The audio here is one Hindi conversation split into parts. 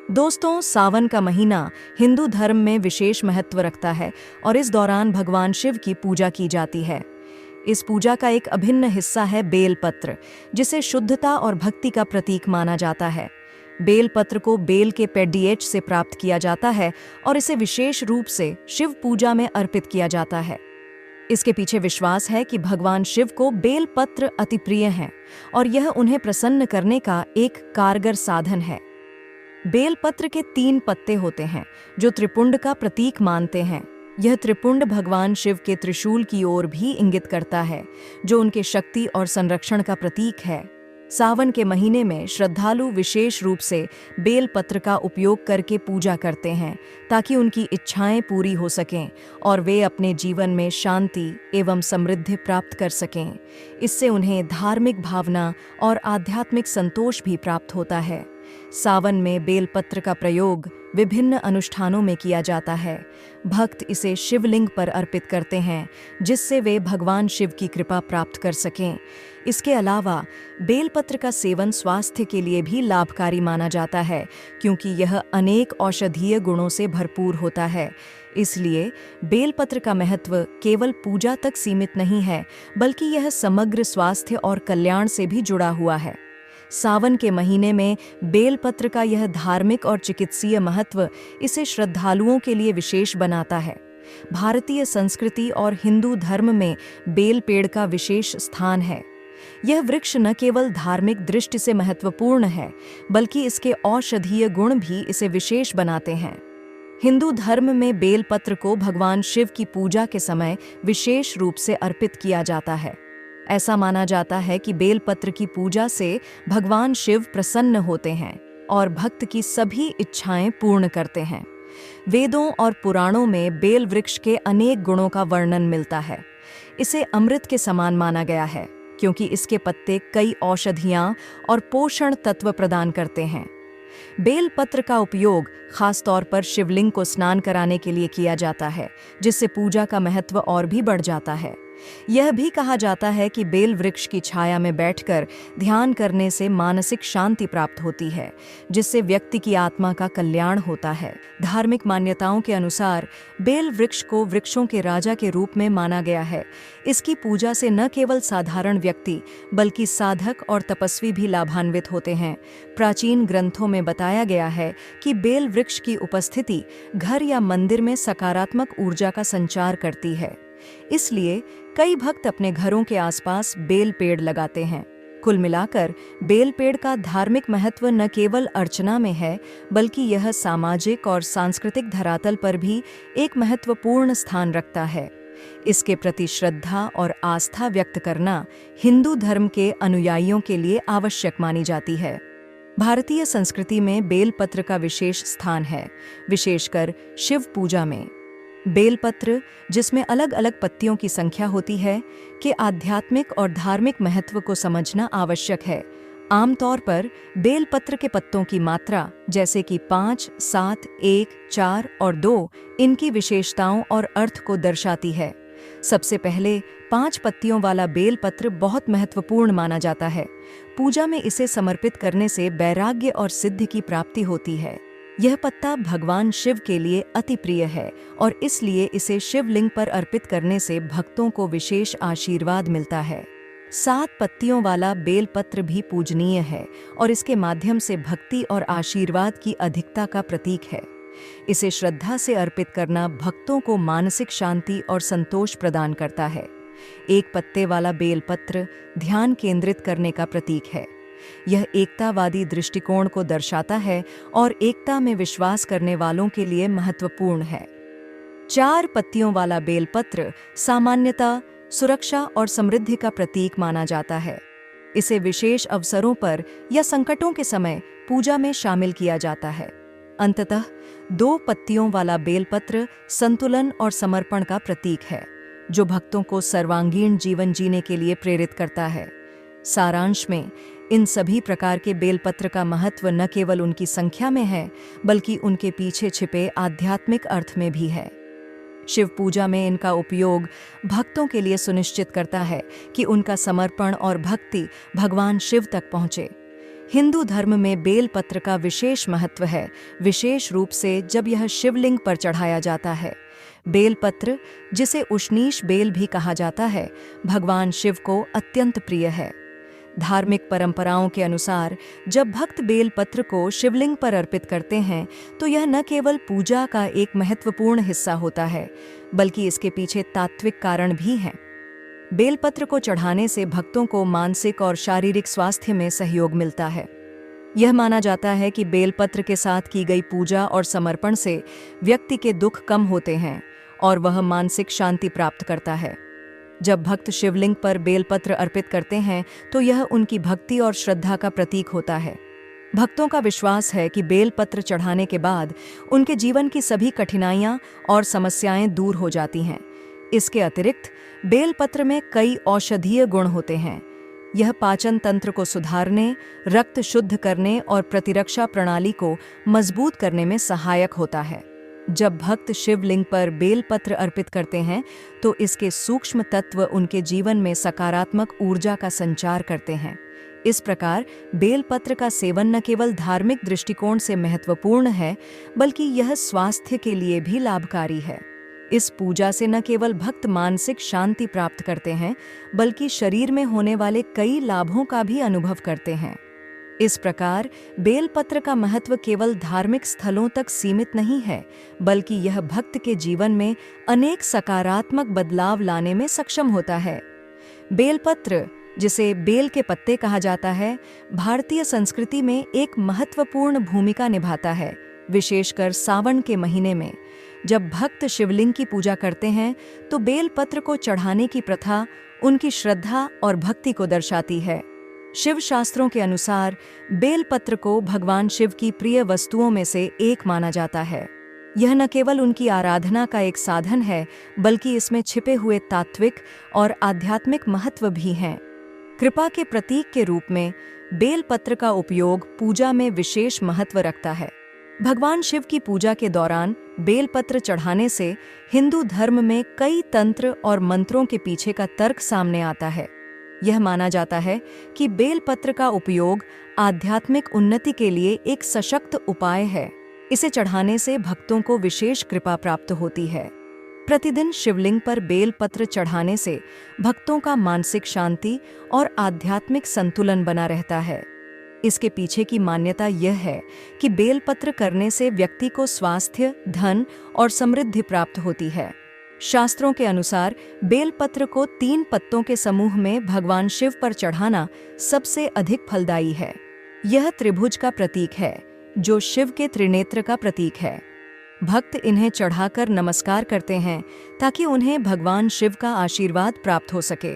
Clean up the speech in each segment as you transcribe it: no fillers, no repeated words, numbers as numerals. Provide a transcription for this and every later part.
दोस्तों, सावन का महीना हिंदू धर्म में विशेष महत्व रखता है और इस दौरान भगवान शिव की पूजा की जाती है। इस पूजा का एक अभिन्न हिस्सा है बेलपत्र, जिसे शुद्धता और भक्ति का प्रतीक माना जाता है। बेलपत्र को बेल के पेडीएच से प्राप्त किया जाता है और इसे विशेष रूप से शिव पूजा में अर्पित किया जाता है। इसके पीछे विश्वास है कि भगवान शिव को बेलपत्र अति प्रिय हैं और यह उन्हें प्रसन्न करने का एक कारगर साधन है। बेलपत्र के 3 पत्ते होते हैं जो त्रिपुंड का प्रतीक मानते हैं। यह त्रिपुंड भगवान शिव के त्रिशूल की ओर भी इंगित करता है, जो उनके शक्ति और संरक्षण का प्रतीक है। सावन के महीने में श्रद्धालु विशेष रूप से बेलपत्र का उपयोग करके पूजा करते हैं ताकि उनकी इच्छाएं पूरी हो सकें और वे अपने जीवन में शांति एवं समृद्धि प्राप्त कर सकें। इससे उन्हें धार्मिक भावना और आध्यात्मिक संतोष भी प्राप्त होता है। सावन में बेलपत्र का प्रयोग विभिन्न अनुष्ठानों में किया जाता है। भक्त इसे शिवलिंग पर अर्पित करते हैं, जिससे वे भगवान शिव की कृपा प्राप्त कर सकें। इसके अलावा बेलपत्र का सेवन स्वास्थ्य के लिए भी लाभकारी माना जाता है, क्योंकि यह अनेक औषधीय गुणों से भरपूर होता है। इसलिए बेलपत्र का महत्व केवल पूजा तक सीमित नहीं है, बल्कि यह समग्र स्वास्थ्य और कल्याण से भी जुड़ा हुआ है। सावन के महीने में बेलपत्र का यह धार्मिक और चिकित्सीय महत्व इसे श्रद्धालुओं के लिए विशेष बनाता है। भारतीय संस्कृति और हिंदू धर्म में बेल पेड़ का विशेष स्थान है। यह वृक्ष न केवल धार्मिक दृष्टि से महत्वपूर्ण है, बल्कि इसके औषधीय गुण भी इसे विशेष बनाते हैं। हिंदू धर्म में बेलपत्र को भगवान शिव की पूजा के समय विशेष रूप से अर्पित किया जाता है। ऐसा माना जाता है कि बेलपत्र की पूजा से भगवान शिव प्रसन्न होते हैं और भक्त की सभी इच्छाएं पूर्ण करते हैं। वेदों और पुराणों में बेल वृक्ष के अनेक गुणों का वर्णन मिलता है। इसे अमृत के समान माना गया है, क्योंकि इसके पत्ते कई औषधियां और पोषण तत्व प्रदान करते हैं। बेलपत्र का उपयोग खासतौर पर शिवलिंग को स्नान कराने के लिए किया जाता है, जिससे पूजा का महत्व और भी बढ़ जाता है। यह भी कहा जाता है कि बेल वृक्ष की छाया में बैठकर ध्यान करने से मानसिक शांति प्राप्त होती है, जिससे व्यक्ति की आत्मा का कल्याण होता है। धार्मिक मान्यताओं के अनुसार बेल वृक्ष को वृक्षों के राजा के रूप में माना गया है। इसकी पूजा से न केवल साधारण व्यक्ति बल्कि साधक और तपस्वी भी लाभान्वित होते हैं। प्राचीन ग्रंथों में बताया गया है कि बेल वृक्ष की उपस्थिति घर या मंदिर में सकारात्मक ऊर्जा का संचार करती है। इसलिए कई भक्त अपने घरों के आसपास बेल पेड़ लगाते हैं। कुल मिलाकर बेल पेड़ का धार्मिक महत्व न केवल अर्चना में है, बल्कि यह सामाजिक और सांस्कृतिक धरातल पर भी एक महत्वपूर्ण स्थान रखता है। इसके प्रति श्रद्धा और आस्था व्यक्त करना हिंदू धर्म के अनुयायियों के लिए आवश्यक मानी जाती है। भारतीय संस्कृति में बेलपत्र का विशेष स्थान है, विशेषकर शिव पूजा में। बेलपत्र, जिसमें अलग अलग पत्तियों की संख्या होती है, के आध्यात्मिक और धार्मिक महत्व को समझना आवश्यक है। आमतौर पर बेलपत्र के पत्तों की मात्रा, जैसे कि 5, 7, 1, 4 और 2, इनकी विशेषताओं और अर्थ को दर्शाती है। सबसे पहले 5 पत्तियों वाला बेलपत्र बहुत महत्वपूर्ण माना जाता है। पूजा में इसे समर्पित करने से वैराग्य और सिद्धि की प्राप्ति होती है। यह पत्ता भगवान शिव के लिए अति प्रिय है और इसलिए इसे शिवलिंग पर अर्पित करने से भक्तों को विशेष आशीर्वाद मिलता है। 7 पत्तियों वाला बेलपत्र भी पूजनीय है और इसके माध्यम से भक्ति और आशीर्वाद की अधिकता का प्रतीक है। इसे श्रद्धा से अर्पित करना भक्तों को मानसिक शांति और संतोष प्रदान करता है। 1 पत्ते वाला बेलपत्र ध्यान केंद्रित करने का प्रतीक है। यह एकतावादी दृष्टिकोण को दर्शाता है और एकता में विश्वास करने वालों के लिए महत्वपूर्ण है। 4 पत्तियों वाला बेलपत्र सामान्यतः सुरक्षा और समृद्धि का प्रतीक माना जाता है। इसे विशेष अवसरों पर या संकटों के समय पूजा में शामिल किया जाता है। अंततः 2 पत्तियों वाला बेलपत्र संतुलन और समर्पण का प्रतीक है, जो भक्तों को सर्वांगीण जीवन जीने के लिए प्रेरित करता है। सारांश में इन सभी प्रकार के बेलपत्र का महत्व न केवल उनकी संख्या में है, बल्कि उनके पीछे छिपे आध्यात्मिक अर्थ में भी है। शिव पूजा में इनका उपयोग भक्तों के लिए सुनिश्चित करता है कि उनका समर्पण और भक्ति भगवान शिव तक पहुँचे। हिंदू धर्म में बेलपत्र का विशेष महत्व है, विशेष रूप से जब यह शिवलिंग पर चढ़ाया जाता है। बेलपत्र, जिसे उष्णीष बेल भी कहा जाता है, भगवान शिव को अत्यंत प्रिय है। धार्मिक परंपराओं के अनुसार जब भक्त बेलपत्र को शिवलिंग पर अर्पित करते हैं तो यह न केवल पूजा का एक महत्वपूर्ण हिस्सा होता है, बल्कि इसके पीछे तात्विक कारण भी हैं। बेलपत्र को चढ़ाने से भक्तों को मानसिक और शारीरिक स्वास्थ्य में सहयोग मिलता है। यह माना जाता है कि बेलपत्र के साथ की गई पूजा और समर्पण से व्यक्ति के दुख कम होते हैं और वह मानसिक शांति प्राप्त करता है। जब भक्त शिवलिंग पर बेलपत्र अर्पित करते हैं तो यह उनकी भक्ति और श्रद्धा का प्रतीक होता है। भक्तों का विश्वास है कि बेलपत्र चढ़ाने के बाद उनके जीवन की सभी कठिनाइयां और समस्याएं दूर हो जाती हैं। इसके अतिरिक्त बेलपत्र में कई औषधीय गुण होते हैं। यह पाचन तंत्र को सुधारने, रक्त शुद्ध करने और प्रतिरक्षा प्रणाली को मजबूत करने में सहायक होता है। जब भक्त शिवलिंग पर बेलपत्र अर्पित करते हैं तो इसके सूक्ष्म तत्व उनके जीवन में सकारात्मक ऊर्जा का संचार करते हैं। इस प्रकार बेलपत्र का सेवन न केवल धार्मिक दृष्टिकोण से महत्वपूर्ण है, बल्कि यह स्वास्थ्य के लिए भी लाभकारी है। इस पूजा से न केवल भक्त मानसिक शांति प्राप्त करते हैं, बल्कि शरीर में होने वाले कई लाभों का भी अनुभव करते हैं। इस प्रकार बेलपत्र का महत्व केवल धार्मिक स्थलों तक सीमित नहीं है, बल्कि यह भक्त के जीवन में अनेक सकारात्मक बदलाव लाने में सक्षम होता है। बेलपत्र, जिसे बेल के पत्ते कहा जाता है, भारतीय संस्कृति में एक महत्वपूर्ण भूमिका निभाता है, विशेषकर सावन के महीने में। जब भक्त शिवलिंग की पूजा करते हैं तो बेलपत्र को चढ़ाने की प्रथा उनकी श्रद्धा और भक्ति को दर्शाती है। शिव शास्त्रों के अनुसार बेलपत्र को भगवान शिव की प्रिय वस्तुओं में से एक माना जाता है। यह न केवल उनकी आराधना का एक साधन है, बल्कि इसमें छिपे हुए तात्विक और आध्यात्मिक महत्व भी हैं। कृपा के प्रतीक के रूप में बेलपत्र का उपयोग पूजा में विशेष महत्व रखता है। भगवान शिव की पूजा के दौरान बेलपत्र चढ़ाने से हिंदू धर्म में कई तंत्र और मंत्रों के पीछे का तर्क सामने आता है। यह माना जाता है कि बेलपत्र का उपयोग आध्यात्मिक उन्नति के लिए एक सशक्त उपाय है। इसे चढ़ाने से भक्तों को विशेष कृपा प्राप्त होती है। प्रतिदिन शिवलिंग पर बेलपत्र चढ़ाने से भक्तों का मानसिक शांति और आध्यात्मिक संतुलन बना रहता है। इसके पीछे की मान्यता यह है कि बेलपत्र करने से व्यक्ति को स्वास्थ्य, धन और समृद्धि प्राप्त होती है। शास्त्रों के अनुसार बेलपत्र को 3 पत्तों के समूह में भगवान शिव पर चढ़ाना सबसे अधिक फलदायी है। यह त्रिभुज का प्रतीक है, जो शिव के त्रिनेत्र का प्रतीक है। भक्त इन्हें चढ़ाकर नमस्कार करते हैं ताकि उन्हें भगवान शिव का आशीर्वाद प्राप्त हो सके।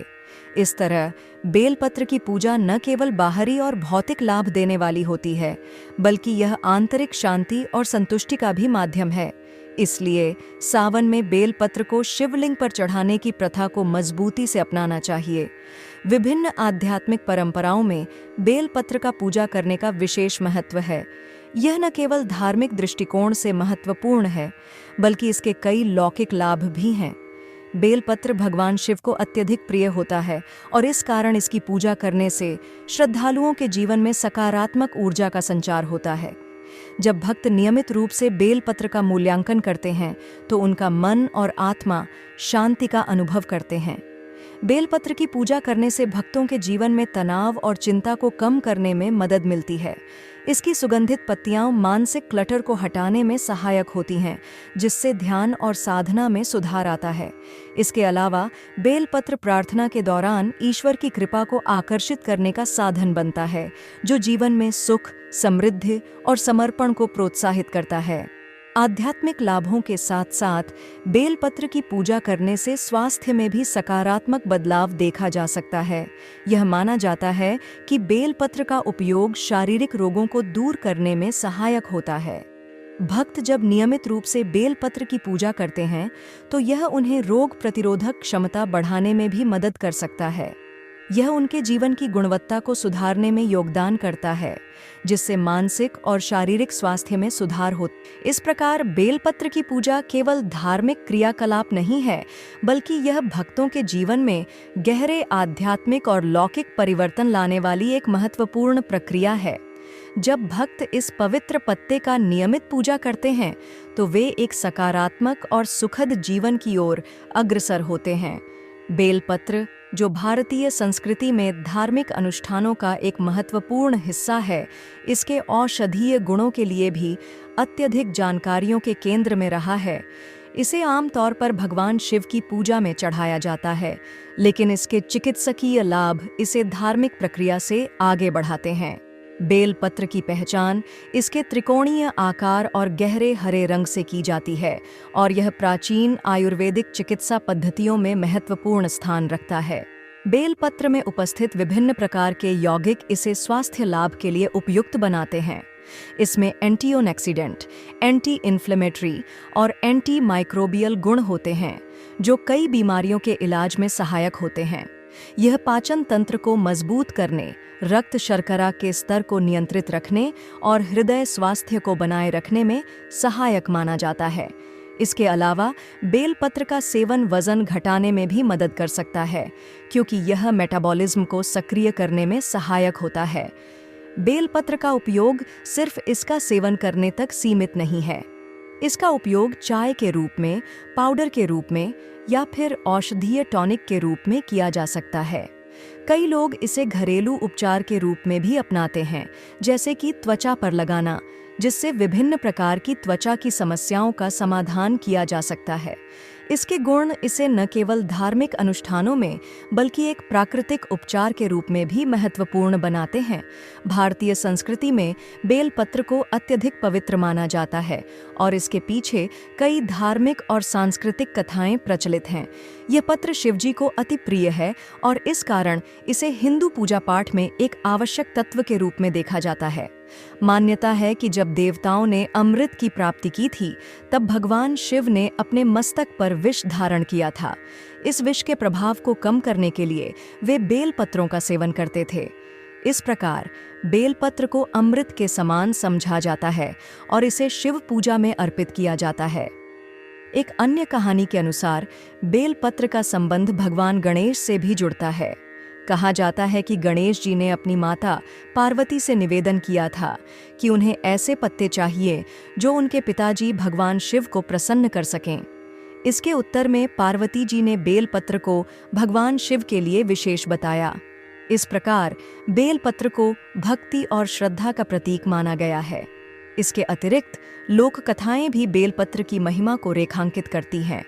इस तरह बेलपत्र की पूजा न केवल बाहरी और भौतिक लाभ देने वाली होती है, बल्कि यह आंतरिक शांति और संतुष्टि का भी माध्यम है। इसलिए सावन में बेलपत्र को शिवलिंग पर चढ़ाने की प्रथा को मजबूती से अपनाना चाहिए। विभिन्न आध्यात्मिक परंपराओं में बेलपत्र का पूजा करने का विशेष महत्व है। यह न केवल धार्मिक दृष्टिकोण से महत्वपूर्ण है, बल्कि इसके कई लौकिक लाभ भी हैं। बेलपत्र भगवान शिव को अत्यधिक प्रिय होता है और इस कारण इसकी पूजा करने से श्रद्धालुओं के जीवन में सकारात्मक ऊर्जा का संचार होता है। जब भक्त नियमित रूप से बेलपत्र का मूल्यांकन करते हैं तो उनका मन और आत्मा शांति का अनुभव करते हैं। बेलपत्र की पूजा करने से भक्तों के जीवन में तनाव और चिंता को कम करने में मदद मिलती है। इसकी सुगंधित पत्तियां मानसिक क्लटर को हटाने में सहायक होती हैं, जिससे ध्यान और साधना में सुधार आता है। इसके अलावा बेलपत्र प्रार्थना के दौरान ईश्वर की कृपा को आकर्षित करने का साधन बनता है, जो जीवन में सुख, समृद्धि और समर्पण को प्रोत्साहित करता है। आध्यात्मिक लाभों के साथ साथ बेलपत्र की पूजा करने से स्वास्थ्य में भी सकारात्मक बदलाव देखा जा सकता है। यह माना जाता है कि बेलपत्र का उपयोग शारीरिक रोगों को दूर करने में सहायक होता है। भक्त जब नियमित रूप से बेलपत्र की पूजा करते हैं तो यह उन्हें रोग प्रतिरोधक क्षमता बढ़ाने में भी मदद कर सकता है। यह उनके जीवन की गुणवत्ता को सुधारने में योगदान करता है, जिससे मानसिक और शारीरिक स्वास्थ्य में सुधार हो। इस प्रकार बेलपत्र की पूजा केवल धार्मिक क्रियाकलाप नहीं है, बल्कि यह भक्तों के जीवन में गहरे आध्यात्मिक और लौकिक परिवर्तन लाने वाली एक महत्वपूर्ण प्रक्रिया है। जब भक्त इस पवित्र पत्ते का नियमित पूजा करते हैं, तो वे एक सकारात्मक और सुखद जीवन की ओर अग्रसर होते हैं। बेलपत्र, जो भारतीय संस्कृति में धार्मिक अनुष्ठानों का एक महत्वपूर्ण हिस्सा है, इसके औषधीय गुणों के लिए भी अत्यधिक जानकारियों के केंद्र में रहा है। इसे आमतौर पर भगवान शिव की पूजा में चढ़ाया जाता है, लेकिन इसके चिकित्सकीय लाभ इसे धार्मिक प्रक्रिया से आगे बढ़ाते हैं। बेलपत्र की पहचान इसके त्रिकोणीय आकार और गहरे हरे रंग से की जाती है, और यह प्राचीन आयुर्वेदिक चिकित्सा पद्धतियों में महत्वपूर्ण स्थान रखता है। बेलपत्र में उपस्थित विभिन्न प्रकार के यौगिक इसे स्वास्थ्य लाभ के लिए उपयुक्त बनाते हैं। इसमें एंटीऑक्सीडेंट, एंटी इन्फ्लेमेटरी और एंटी माइक्रोबियल गुण होते हैं, जो कई बीमारियों के इलाज में सहायक होते हैं। यह पाचन तंत्र को मजबूत करने, रक्त शर्करा के स्तर को नियंत्रित रखने और हृदय स्वास्थ्य को बनाए रखने में सहायक माना जाता है। इसके अलावा बेलपत्र का सेवन वजन घटाने में भी मदद कर सकता है, क्योंकि यह मेटाबॉलिज्म को सक्रिय करने में सहायक होता है। बेलपत्र का उपयोग सिर्फ इसका सेवन करने तक सीमित नहीं है। इसका उपयोग चाय के रूप में, पाउडर के रूप में या फिर औषधीय टॉनिक के रूप में किया जा सकता है। कई लोग इसे घरेलू उपचार के रूप में भी अपनाते हैं, जैसे कि त्वचा पर लगाना, जिससे विभिन्न प्रकार की त्वचा की समस्याओं का समाधान किया जा सकता है। इसके गुण इसे न केवल धार्मिक अनुष्ठानों में, बल्कि एक प्राकृतिक उपचार के रूप में भी महत्वपूर्ण बनाते हैं। भारतीय संस्कृति में बेलपत्र को अत्यधिक पवित्र माना जाता है, और इसके पीछे कई धार्मिक और सांस्कृतिक कथाएं प्रचलित हैं। यह पत्र शिवजी को अति प्रिय है, और इस कारण इसे हिंदू पूजा पाठ में एक आवश्यक तत्व के रूप में देखा जाता है। मान्यता है कि जब देवताओं ने अमृत की प्राप्ति की थी, तब भगवान शिव ने अपने मस्तक पर विष धारण किया था। इस विष के प्रभाव को कम करने के लिए वे बेलपत्रों का सेवन करते थे। इस प्रकार बेलपत्र को अमृत के समान समझा जाता है, और इसे शिव पूजा में अर्पित किया जाता है। एक अन्य कहानी के अनुसार बेलपत्र का संबंध भगवान गणेश से भी जुड़ता है। कहा जाता है कि गणेश जी ने अपनी माता पार्वती से निवेदन किया था कि उन्हें ऐसे पत्ते चाहिए जो उनके पिताजी भगवान शिव को प्रसन्न कर सकें। इसके उत्तर में पार्वती जी ने बेलपत्र को भगवान शिव के लिए विशेष बताया। इस प्रकार बेलपत्र को भक्ति और श्रद्धा का प्रतीक माना गया है। इसके अतिरिक्त लोक कथाएं भी बेलपत्र की महिमा को रेखांकित करती हैं।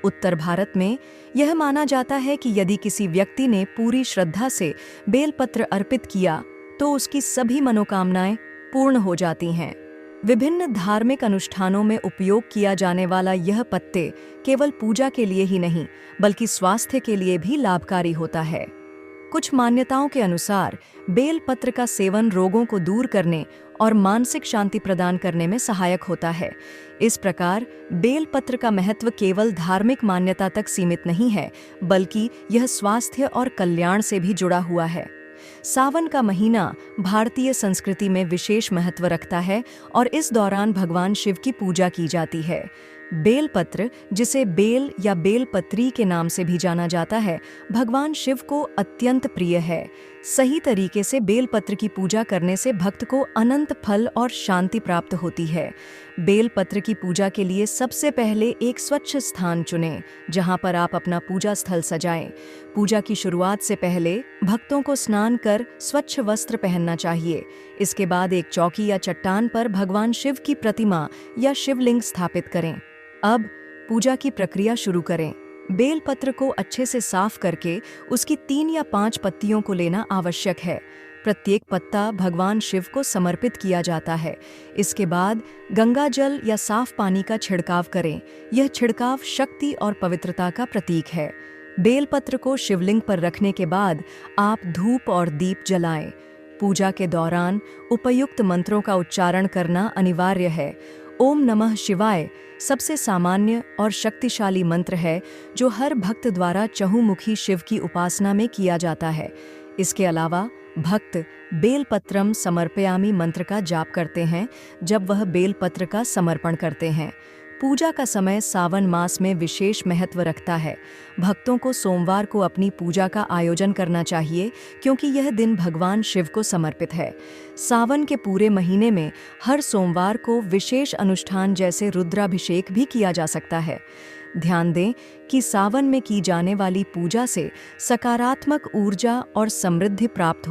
उत्तर भारत में यह माना जाता है कि यदि किसी व्यक्ति ने पूरी श्रद्धा से बेलपत्र अर्पित किया, तो उसकी सभी मनोकामनाएं पूर्ण हो जाती हैं। विभिन्न धार्मिक अनुष्ठानों में उपयोग किया जाने वाला यह पत्ते केवल पूजा के लिए ही नहीं, बल्कि स्वास्थ्य के लिए भी लाभकारी होता है। कुछ मान्यताओं के अनुसार बेलपत्र का सेवन रोगों को दूर करने और मानसिक शांति प्रदान करने में सहायक होता है। इस प्रकार बेलपत्र का महत्व केवल धार्मिक मान्यता तक सीमित नहीं है, बल्कि यह स्वास्थ्य और कल्याण से भी जुड़ा हुआ है। सावन का महीना भारतीय संस्कृति में विशेष महत्व रखता है, और इस दौरान भगवान शिव की पूजा की जाती है। बेलपत्र, जिसे बेल या बेलपत्री के नाम से भी जाना जाता है, भगवान शिव को अत्यंत प्रिय है। सही तरीके से बेलपत्र की पूजा करने से भक्त को अनंत फल और शांति प्राप्त होती है। बेलपत्र की पूजा के लिए सबसे पहले एक स्वच्छ स्थान चुनें, जहां पर आप अपना पूजा स्थल सजाएं। पूजा की शुरुआत से पहले भक्तों को स्नान कर स्वच्छ वस्त्र पहनना चाहिए। इसके बाद एक चौकी या चट्टान पर भगवान शिव की प्रतिमा या शिवलिंग स्थापित करें। अब पूजा की प्रक्रिया शुरू करें। बेलपत्र को अच्छे से साफ करके उसकी 3 या 5 पत्तियों को लेना आवश्यक है। प्रत्येक पत्ता भगवान शिव को समर्पित किया जाता है। इसके बाद गंगा जल या साफ पानी का छिड़काव करें। यह छिड़काव शक्ति और पवित्रता का प्रतीक है। बेलपत्र को शिवलिंग पर रखने के बाद आप धूप और दीप जलाएं। पूजा के दौरान उपयुक्त मंत्रों का उच्चारण करना अनिवार्य है। ओम नमः शिवाय सबसे सामान्य और शक्तिशाली मंत्र है जो हर भक्त द्वारा चहुमुखी शिव की उपासना में किया जाता है। इसके अलावा भक्त बेलपत्रम समर्पयामि मंत्र का जाप करते हैं जब वह बेलपत्र का समर्पण करते हैं। पूजा का समय सावन मास में विशेष महत्व रखता है। भक्तों को सोमवार को अपनी पूजा का आयोजन करना चाहिए क्योंकि यह दिन भगवान शिव को समर्पित है। सावन के पूरे महीने में हर सोमवार को विशेष अनुष्ठान जैसे रुद्राभिषेक भी किया जा सकता है। ध्यान दें कि सावन में की जाने वाली पूजा से सकारात्मक ऊर्जा और समृद्धि प्राप्त